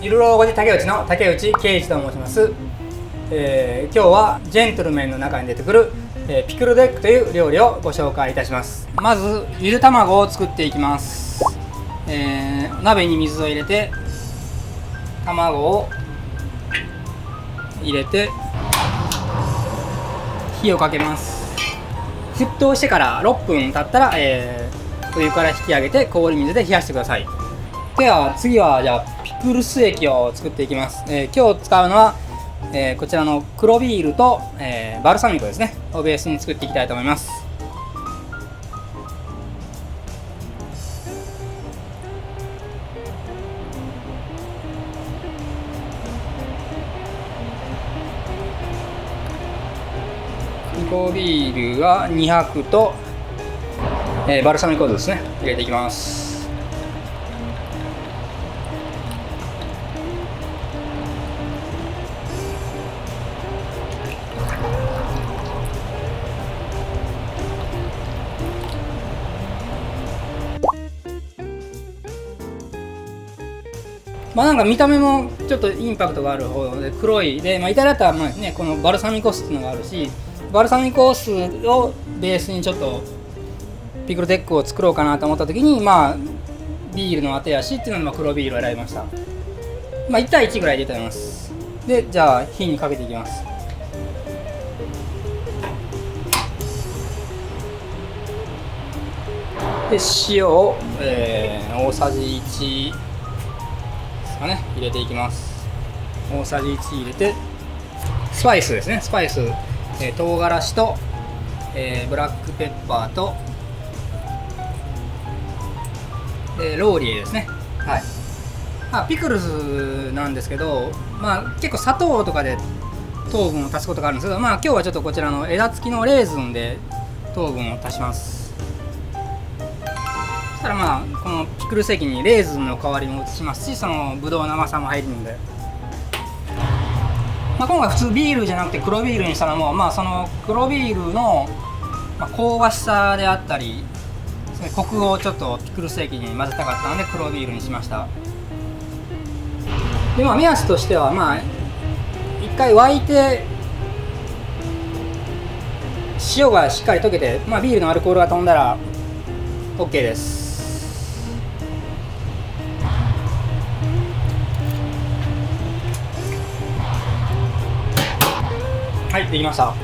ゆる老後で竹内の竹内圭一と申します。今日はジェントルメンの中に出てくる、ピクルデックという料理をご紹介いたします。まずゆで卵を作っていきます。鍋に水を入れて卵を入れて火をかけます。沸騰してから6分経ったら、お湯から引き上げて氷水で冷やしてください。では次はじゃあピクルス液を作っていきます。今日使うのは、こちらの黒ビールと、バルサミコですねをベースに作っていきたいと思います。黒ビールが200と、バルサミコ酢ですね入れていきます。なんか見た目もちょっとインパクトがある方で黒いで、イタリアだったらね、このバルサミコ酢っていうのがあるし、バルサミコ酢をベースにちょっとピクルデックを作ろうかなと思った時に、ビールの当てやしっていうので黒ビールを選びました。1対1ぐらいでいいと思います。でじゃあ火にかけていきます。で塩を、大さじ1ですかね入れていきます。大さじ1入れてスパイスですね、スパイス、唐辛子と、ブラックペッパーと、ローリエですね。はい。ピクルスなんですけど、結構砂糖とかで糖分を足すことがあるんですけど、今日はちょっとこちらの枝付きのレーズンで糖分を足します。そしたらこのピクルス液にレーズンの代わりも移しますし、そのブドウの甘さも入るので、今回普通ビールじゃなくて黒ビールにしたのも、その黒ビールの、香ばしさであったりコクをちょっとピクルス液に混ぜたかったので黒ビールにしました。で目安としては一回沸いて塩がしっかり溶けて、ビールのアルコールが飛んだら OK です。はい、できました。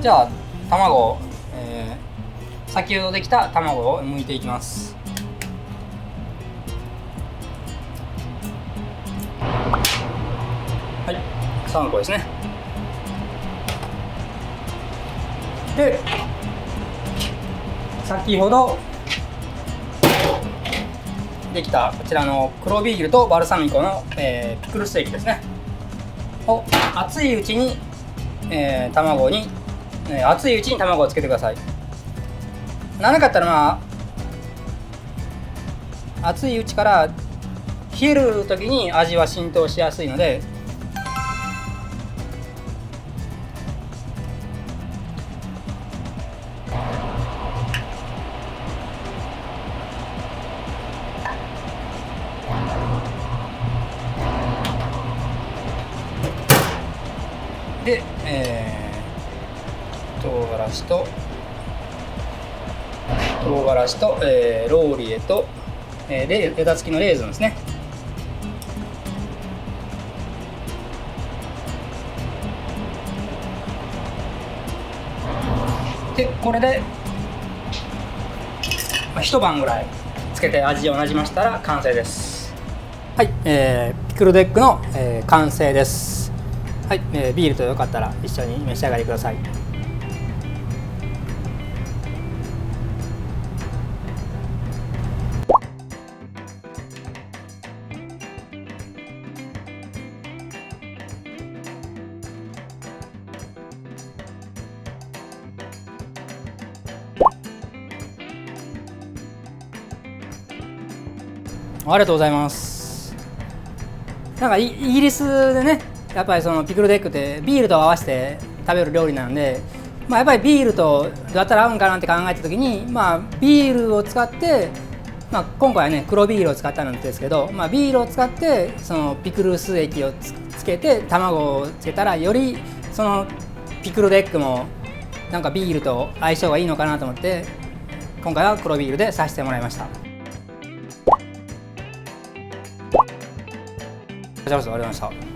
じゃあ卵、先ほどできた卵を剥いていきます。はい、3個ですね。で先ほどできたこちらの黒ビールとバルサミコの、ピクルス液ですねを熱いうちに、熱いうちに卵をつけてください。なかったら熱いうちから冷える時に味は浸透しやすいので、で、唐辛子とローリエと、枝付きのレーズンですね。でこれで、一晩ぐらいつけて味をなじましたら完成です。はい、ピクルデックの、完成です。はい、ビールとよかったら一緒に召し上がりください。ありがとうございます。イギリスでね、やっぱりそのピクルデックってビールと合わせて食べる料理なんで、やっぱりビールとどうやったら合うんかなって考えた時に、ビールを使って今回はね黒ビールを使ったんですけど、ビールを使ってそのピクルス液をつけて卵をつけたら、よりそのピクルデックもなんかビールと相性がいいのかなと思って、今回は黒ビールでさせてもらいました。こちらこそありがとうございました。